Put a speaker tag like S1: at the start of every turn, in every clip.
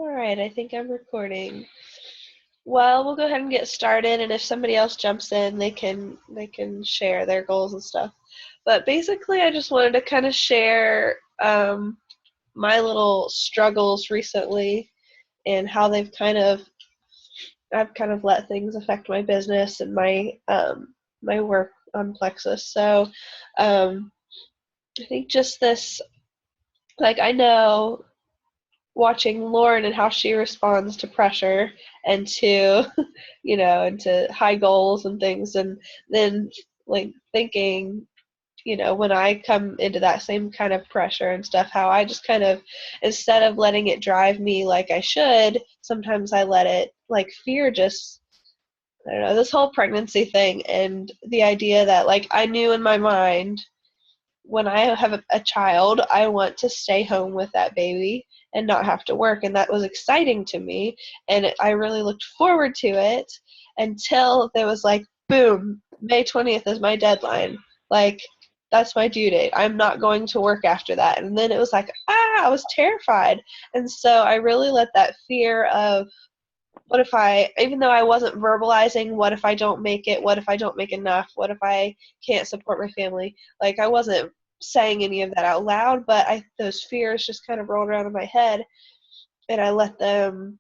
S1: All right, I think I'm recording. Well, we'll go ahead and get started, and if somebody else jumps in, they can share their goals and stuff. But basically, I just wanted to kind of share my little struggles recently and how I've kind of let things affect my business and my work on Plexus. So I think just this, like I know watching Lauren and how she responds to pressure and to and to high goals and things, and then like thinking, when I come into that same kind of pressure and stuff, how I just kind of, instead of letting it drive me like I should, sometimes I let it, like, fear just, I don't know, this whole pregnancy thing and the idea that, like, I knew in my mind when I have a child, I want to stay home with that baby and not have to work. And that was exciting to me. And I really looked forward to it until there was like, boom, May 20th is my deadline. Like, that's my due date. I'm not going to work after that. And then it was like, I was terrified. And so I really let that fear of, what if even though I wasn't verbalizing, what if I don't make it? What if I don't make enough? What if I can't support my family? Like, I wasn't saying any of that out loud, but those fears just kind of rolled around in my head, and I let them.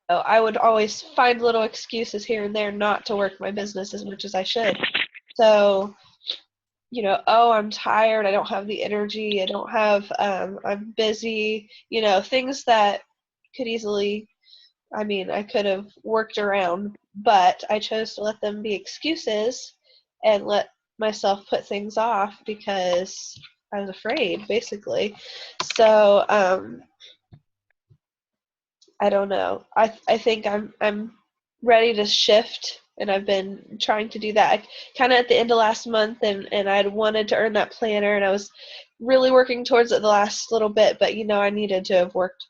S1: I would always find little excuses here and there not to work my business as much as I should. So, oh, I'm tired. I don't have the energy. I'm busy. Things that could easily, I could have worked around, but I chose to let them be excuses and let myself put things off because I was afraid, basically. So, I don't know. I think I'm ready to shift, and I've been trying to do that kind of at the end of last month, and I'd wanted to earn that planner, and I was really working towards it the last little bit, but I needed to have worked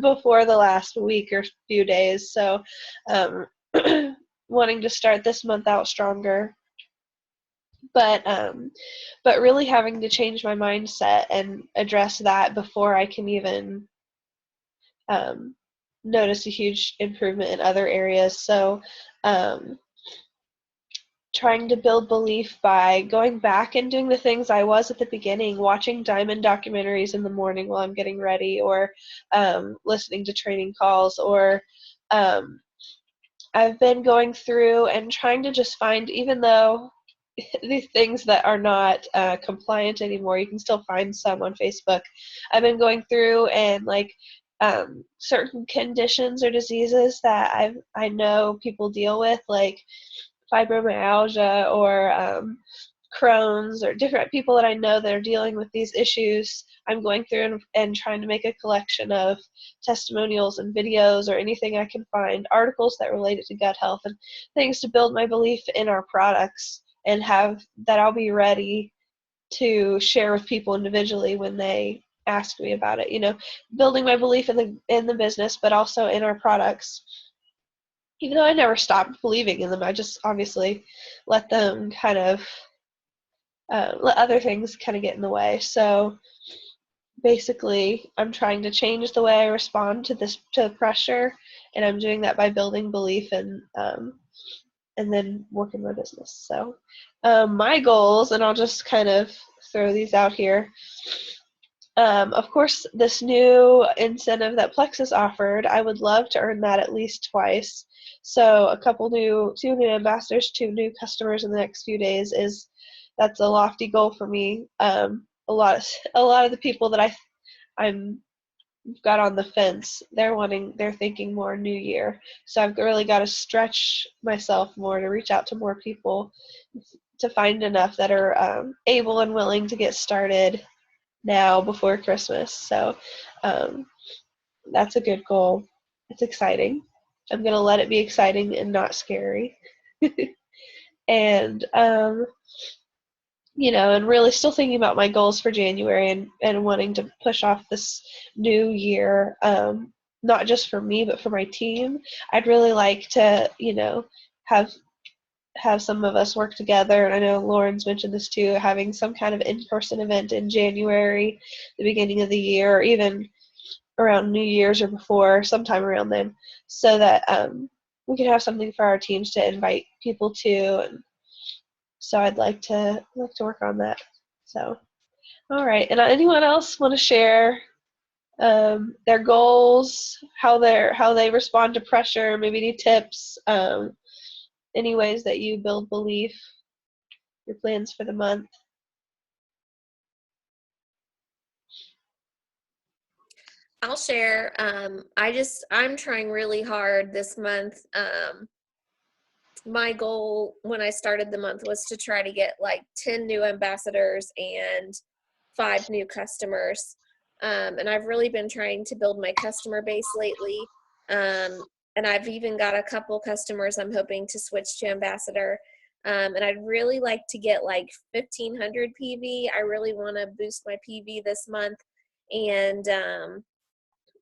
S1: before the last week or few days. So um, wanting to start this month out stronger, but really having to change my mindset and address that before I can even um, notice a huge improvement in other areas. So trying to build belief by going back and doing the things I was at the beginning, watching diamond documentaries in the morning while I'm getting ready, or listening to training calls, or I've been going through and trying to just find, even though these things that are not compliant anymore, you can still find some on Facebook. I've been going through and certain conditions or diseases that I know people deal with, like fibromyalgia or Crohn's, or different people that I know that are dealing with these issues. I'm going through and trying to make a collection of testimonials and videos or anything I can find, articles that relate it to gut health and things to build my belief in our products, and have that I'll be ready to share with people individually when they ask me about it. Building my belief in the business, but also in our products. Even though I never stopped believing in them, I just obviously let them kind of let other things kind of get in the way. So basically, I'm trying to change the way I respond to pressure, and I'm doing that by building belief and then working my business. So my goals, and I'll just kind of throw these out here. Of course, this new incentive that Plexus offered, I would love to earn that at least twice. So two new ambassadors, two new customers in the next few days that's a lofty goal for me. A lot of the people that I'm got on the fence, they're thinking more new year. So I've really got to stretch myself more to reach out to more people to find enough that are able and willing to get started now before Christmas. So that's a good goal. It's exciting. I'm going to let it be exciting and not scary. And and really still thinking about my goals for January, and wanting to push off this new year, not just for me, but for my team. I'd really like to, have some of us work together, and I know Lauren's mentioned this too, having some kind of in-person event in January, the beginning of the year, or even around New Year's or before, sometime around then, so that we can have something for our teams to invite people to. And so I'd like to work on that. So, all right. And anyone else want to share their goals, how they respond to pressure, maybe any tips, any ways that you build belief, your plans for the month?
S2: I'll share. I'm trying really hard this month. My goal when I started the month was to try to get like 10 new ambassadors and 5 new customers. And I've really been trying to build my customer base lately. And I've even got a couple customers I'm hoping to switch to ambassador. And I'd really like to get like 1,500 PV. I really want to boost my PV this month. And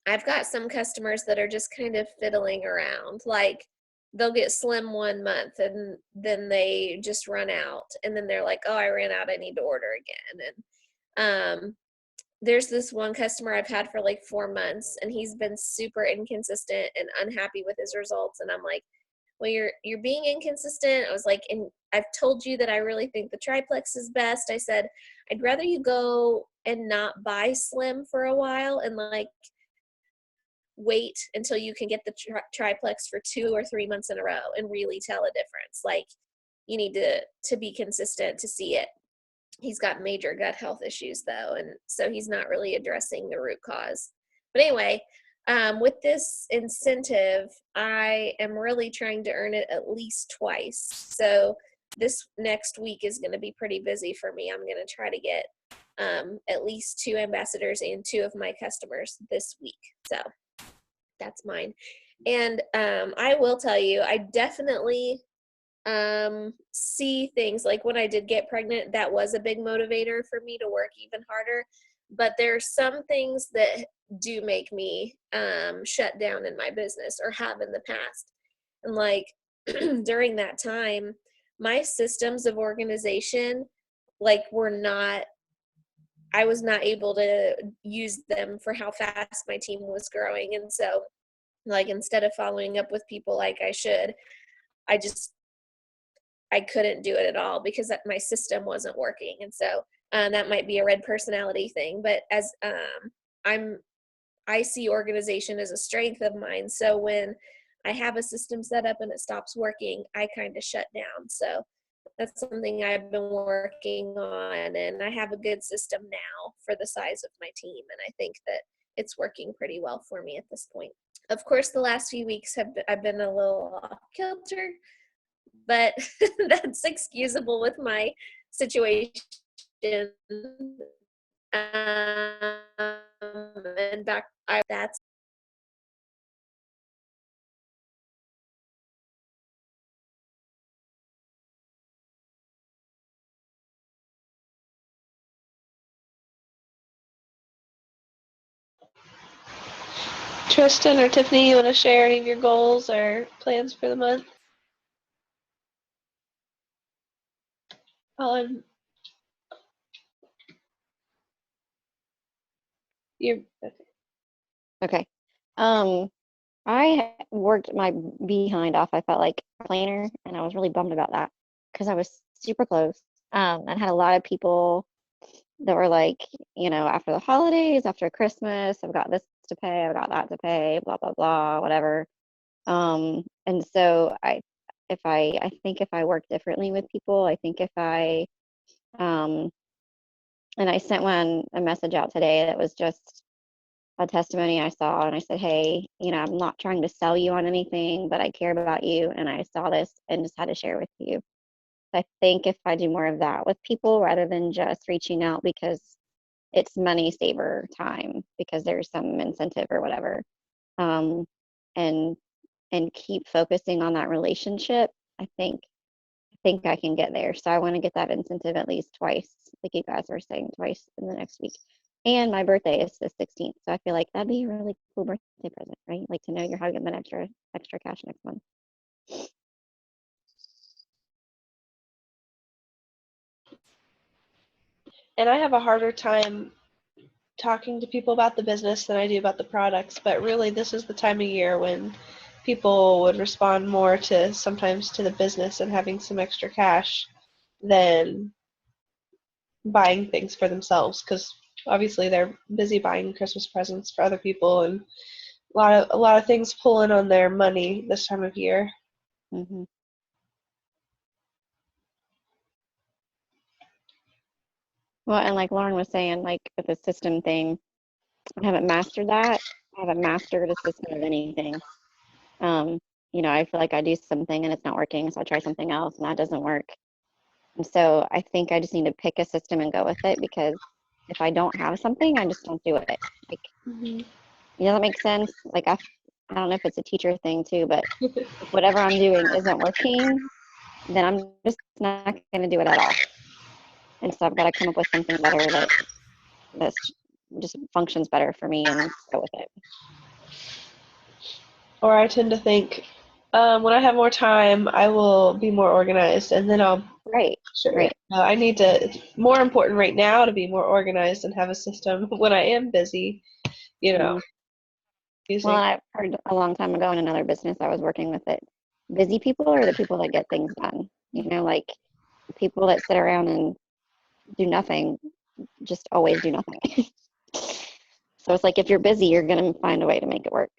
S2: I've got some customers that are just kind of fiddling around. Like they'll get slim 1 month and then they just run out. And then they're like, oh, I ran out. I need to order again. And there's this one customer I've had for like 4 months and he's been super inconsistent and unhappy with his results. And I'm like, well, you're being inconsistent. I was like, and I've told you that I really think the triplex is best. I said, I'd rather you go and not buy slim for a while and like wait until you can get the triplex for 2 or 3 months in a row and really tell a difference. Like you need to be consistent to see it. He's got major gut health issues though, and so he's not really addressing the root cause. But anyway, with this incentive, I am really trying to earn it at least twice. So this next week is going to be pretty busy for me. I'm going to try to get at least 2 ambassadors and 2 of my customers this week. So that's mine. And I will tell you, I definitely see things like when I did get pregnant, that was a big motivator for me to work even harder. But there are some things that do make me shut down in my business or have in the past. And like during that time, my systems of organization like I was not able to use them for how fast my team was growing. And so like instead of following up with people like I should, I just I couldn't do it at all because my system wasn't working. And so that might be a red personality thing, but as I see organization as a strength of mine. So when I have a system set up and it stops working, I kind of shut down. So that's something I've been working on, and I have a good system now for the size of my team. And I think that it's working pretty well for me at this point. Of course, the last few weeks I've been a little off kilter, but that's excusable with my situation. And that's
S1: Tristan or Tiffany, you want to share any of your goals or plans for the month? On your
S3: Okay. I worked my behind off. I felt like a planner, and I was really bummed about that because I was super close. And had a lot of people that were like, after the holidays, after Christmas, I've got this to pay, I've got that to pay, blah blah blah, whatever. And so I think if I work differently with people, I think if um, and I sent a message out today that was just a testimony I saw, and I said, hey, I'm not trying to sell you on anything, but I care about you, and I saw this and just had to share with you. I think if I do more of that with people rather than just reaching out because it's money saver time because there's some incentive or whatever, um, and keep focusing on that relationship, I think I can get there. So I want to get that incentive at least twice, like you guys were saying, twice in the next week. And my birthday is the 16th, so I feel like that'd be a really cool birthday present, right? Like to know you're having that extra cash next month.
S1: and I have a harder time talking to people about the business than I do about the products. But really, this is the time of year when people would respond more to sometimes to the business and having some extra cash than buying things for themselves, because obviously they're busy buying Christmas presents for other people, and a lot of things pulling on their money this time of year.
S3: Mm-hmm. Well, and like Lauren was saying, like with the system thing, I haven't mastered that. I haven't mastered a system of anything. I feel like I do something and it's not working, so I try something else and that doesn't work. And so I think I just need to pick a system and go with it, because if I don't have something, I just don't do it. Like, that makes sense? Like, I don't know if it's a teacher thing too, but if whatever I'm doing isn't working, then I'm just not going to do it at all. And so I've got to come up with something better that just functions better for me and go with it.
S1: Or I tend to think, when I have more time, I will be more organized, and then I'll.
S3: Right.
S1: I need to. It's more important right now to be more organized and have a system when I am busy.
S3: Well, I've heard a long time ago in another business I was working with it. Busy people are the people that get things done. Like people that sit around and do nothing, just always do nothing. So it's like if you're busy, you're going to find a way to make it work.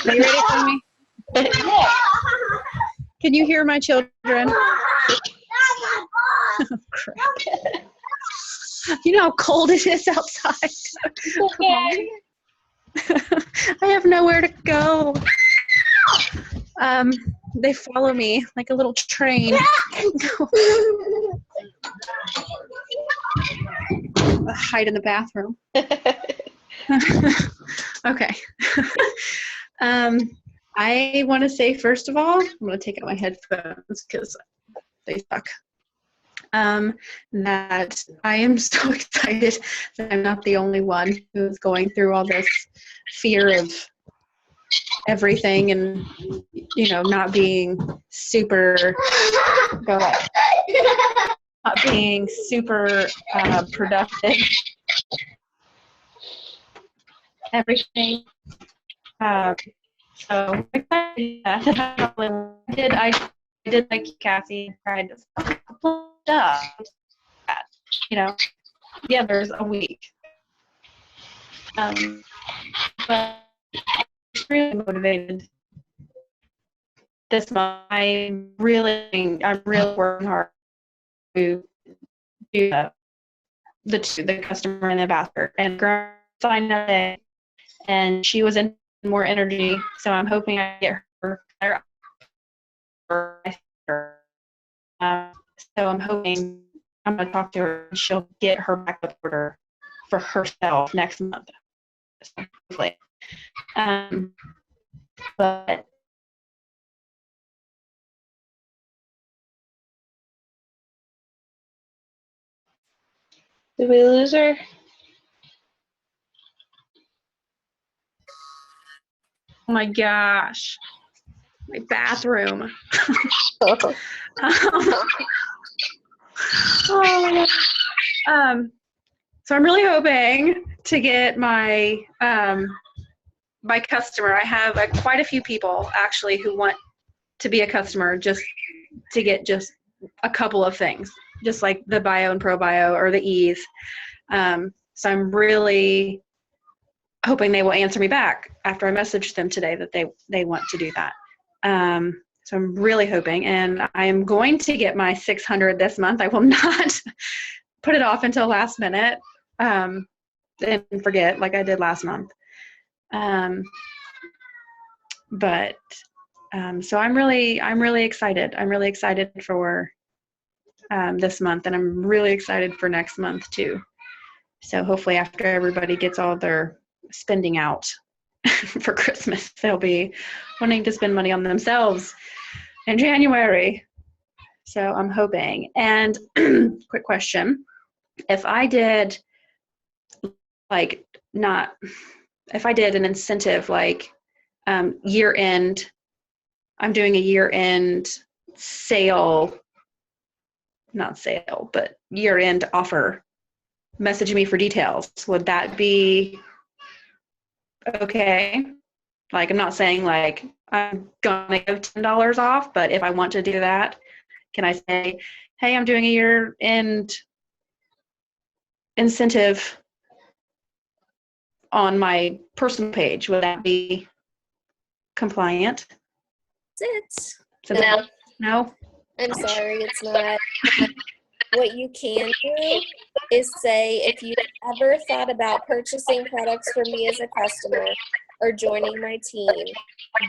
S4: Are you ready for me? Can you hear my children? Oh, crap. You know how cold it is outside.
S1: Okay.
S4: I have nowhere to go. They follow me like a little train. Hide in the bathroom. Okay. I want to say, first of all, I'm going to take out my headphones because they suck. That I am so excited that I'm not the only one who's going through all this fear of everything and, not being super, not being super productive. Everything. So I did like Cassie tried to stuff. The others a week. But I'm extremely motivated this month. I'm really working hard to do the customer and the ambassador, and signed up, and she was in more energy, so I'm hoping I get her better. So I'm hoping I'm going to talk to her and she'll get her backup order for herself next month. Hopefully. But
S1: did we lose her?
S4: oh my gosh, my bathroom. So I'm really hoping to get my my customer. I have quite a few people actually who want to be a customer, just to get just a couple of things, just like the bio and pro bio or the ease. So I'm really hoping they will answer me back after I messaged them today that they want to do that. So I'm really hoping, and I am going to get my 600 this month. I will not put it off until last minute and forget like I did last month. So I'm really excited. I'm really excited for this month, and I'm really excited for next month too. So hopefully after everybody gets all their spending out for Christmas, they'll be wanting to spend money on themselves in January. So I'm hoping. And quick question. If I did if I did an incentive like year end, I'm doing a year end not sale, but year end offer, message me for details. Would that be okay? Like, I'm not saying like I'm gonna give $10 off, but if I want to do that, can I say, hey, I'm doing a year end incentive on my personal page? Would that be compliant?
S2: It's
S4: No. No?
S2: I'm sorry, it's not. What you can do is say, if you've ever thought about purchasing products from me as a customer or joining my team,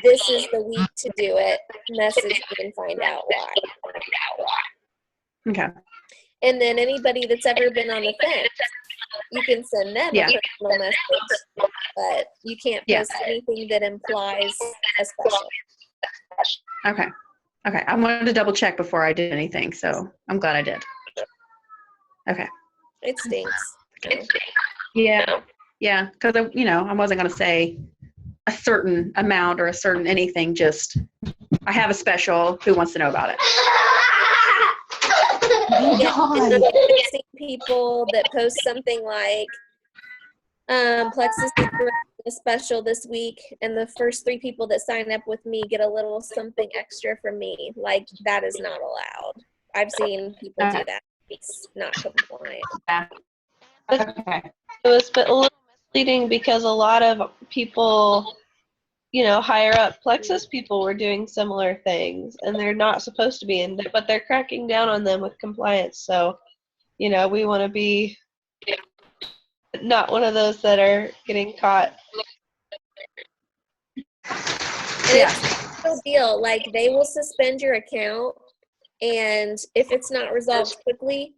S2: this is the week to do it. Message me and find out why.
S4: Okay.
S2: And then anybody that's ever been on the fence, you can send them
S4: Yeah.
S2: a personal message, but you can't post anything that implies a special.
S4: Okay. Okay. I wanted to double check before I did anything, so I'm glad I did. Okay.
S2: It stinks.
S4: Yeah. Yeah. Because, I wasn't going to say a certain amount or a certain anything, just I have a special. Who wants to know about it?
S2: Yeah, I've seen people that post something like, Plexus is running a special this week, and the first 3 people that sign up with me get a little something extra from me. Like, that is not allowed. I've seen people do that. It's not compliant.
S4: Okay.
S1: It was a little misleading because a lot of people, higher up Plexus people were doing similar things, and they're not supposed to be, but they're cracking down on them with compliance. So, we want to be not one of those that are getting caught.
S2: And it's no deal. Like, they will suspend your account, and if it's not resolved quickly,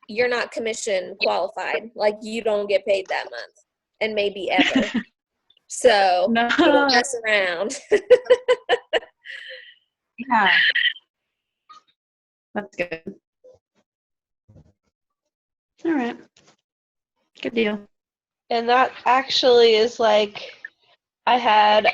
S2: you're not commission qualified. Like, you don't get paid that month, and maybe ever. So
S4: No.
S2: don't mess around.
S4: Yeah. That's good. All right. Good deal.
S1: And that actually is like, I had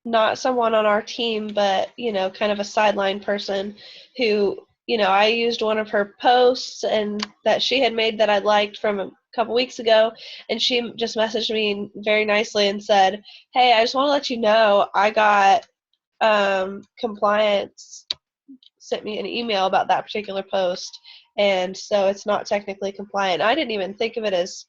S1: not someone on our team, but, kind of a sideline person who, I used one of her posts and that she had made that I liked from a couple weeks ago, and she just messaged me very nicely and said, hey, I just want to let you know I got compliance sent me an email about that particular post, and so it's not technically compliant. I didn't even think of it as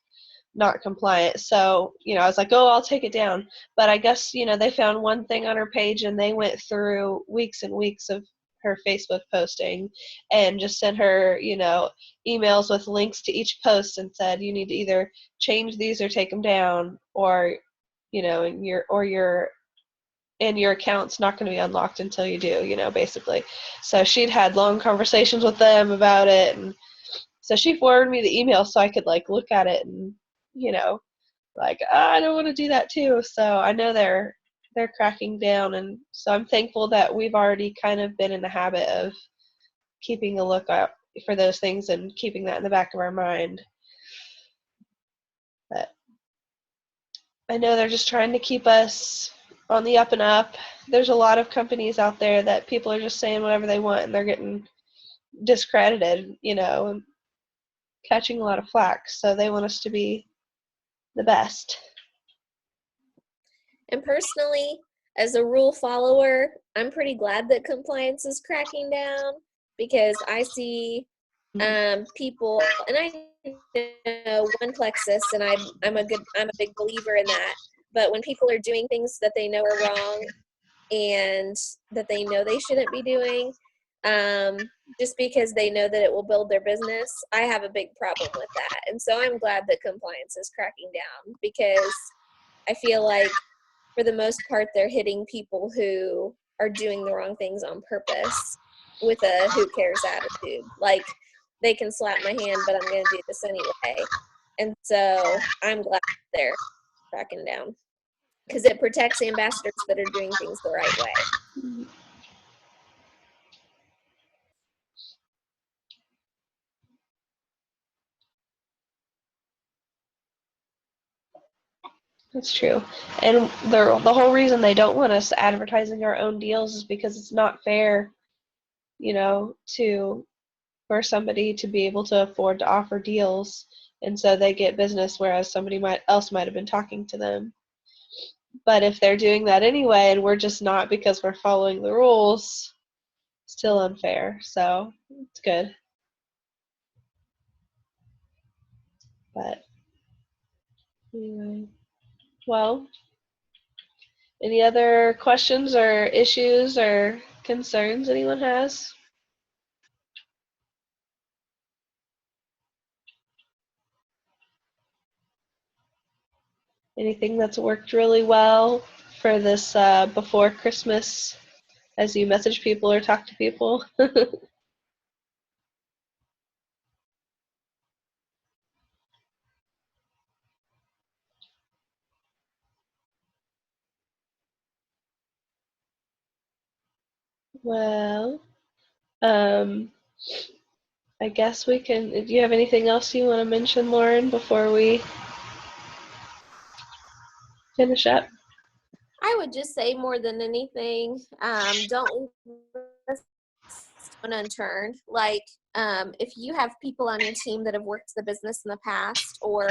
S1: not compliant. So, I was like, oh, I'll take it down. But I guess, they found one thing on her page and they went through weeks and weeks of her Facebook posting and just sent her, emails with links to each post and said, you need to either change these or take them down, or, and your account's not going to be unlocked until you do, basically. So she'd had long conversations with them about it, and so she forwarded me the email so I could look at it and I don't want to do that too. So I know they're cracking down, and so I'm thankful that we've already kind of been in the habit of keeping a lookout for those things and keeping that in the back of our mind. But I know they're just trying to keep us on the up and up. There's a lot of companies out there that people are just saying whatever they want, and they're getting discredited, and catching a lot of flack. So they want us to be the best.
S2: And personally, as a rule follower, I'm pretty glad that compliance is cracking down, because I see people, and I know one Plexus, and I'm a big believer in that. But when people are doing things that they know are wrong and that they know they shouldn't be doing, just because they know that it will build their business, I have a big problem with that. And so I'm glad that compliance is cracking down, because I feel like for the most part they're hitting people who are doing the wrong things on purpose with a who cares attitude. Like, they can slap my hand, but I'm going to do this anyway. And so I'm glad they're cracking down, because it protects ambassadors that are doing things the right way.
S1: That's true. And the whole reason they don't want us advertising our own deals is because it's not fair, to for somebody to be able to afford to offer deals, and so they get business, whereas somebody might have been talking to them. But if they're doing that anyway, and we're just not because we're following the rules, still unfair. So it's good. But anyway, well, any other questions or issues or concerns anyone has? Anything that's worked really well for this before Christmas as you message people or talk to people? Well, um, I guess we can. Do you have anything else you want to mention, Lauren, before we finish up?
S2: I would just say more than anything, don't leave this stone unturned. Like, if you have people on your team that have worked the business in the past, or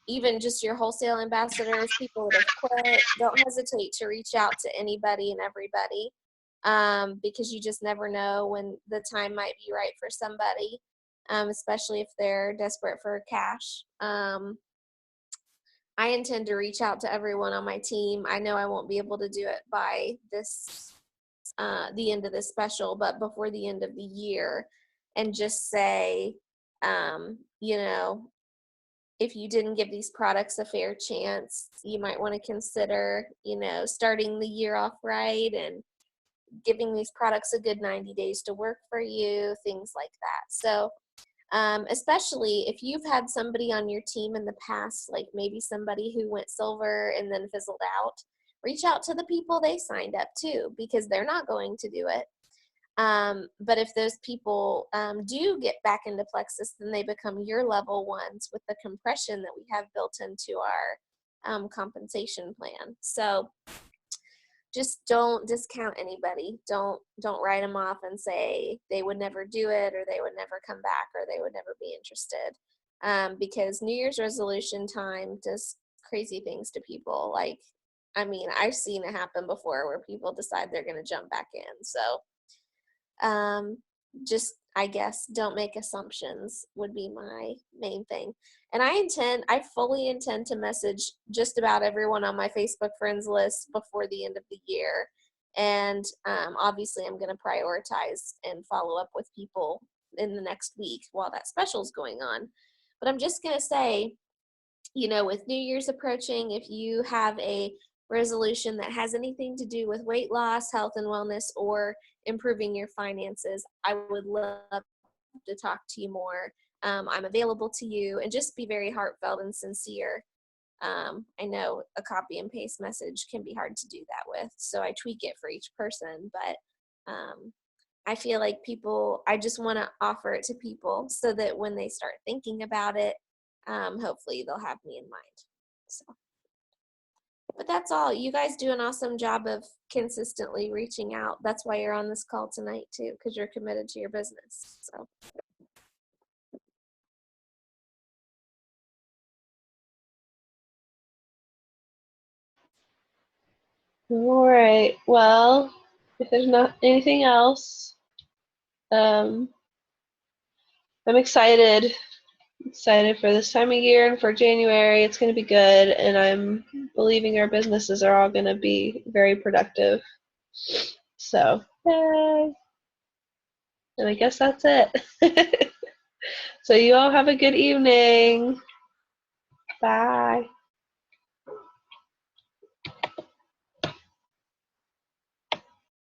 S2: even just your wholesale ambassadors, people that have quit, don't hesitate to reach out to anybody and everybody, because you just never know when the time might be right for somebody, especially if they're desperate for cash. I intend to reach out to everyone on my team. I know I won't be able to do it by the end of this special, but before the end of the year, and just say, you know, if you didn't give these products a fair chance, you might want to consider, starting the year off right and giving these products a good 90 days to work for you, things like that. So, especially if you've had somebody on your team in the past, like maybe somebody who went silver and then fizzled out, reach out to the people they signed up to, because they're not going to do it. But if those people do get back into Plexus, then they become your level ones with the compression that we have built into our compensation plan. So just don't discount anybody. Don't write them off and say they would never do it, or they would never come back, or they would never be interested. Because New Year's resolution time does crazy things to people. Like, I mean, I've seen it happen before where people decide they're going to jump back in. So just, I guess, don't make assumptions would be my main thing. And I fully intend to message just about everyone on my Facebook friends list before the end of the year. And obviously I'm going to prioritize and follow up with people in the next week while that special is going on. But I'm just going to say, with New Year's approaching, if you have a resolution that has anything to do with weight loss, health and wellness, or improving your finances, I would love to talk to you more. I'm available to you, and just be very heartfelt and sincere. I know a copy and paste message can be hard to do that with, so I tweak it for each person, but I feel like I just want to offer it to people so that when they start thinking about it, hopefully they'll have me in mind. So, but that's all. You guys do an awesome job of consistently reaching out. That's why you're on this call tonight too, because you're committed to your business. So.
S1: All right. Well, if there's not anything else, I'm excited for this time of year and for January. It's going to be good, and I'm believing our businesses are all going to be very productive. So, yay. And I guess that's it. So you all have a good evening. Bye.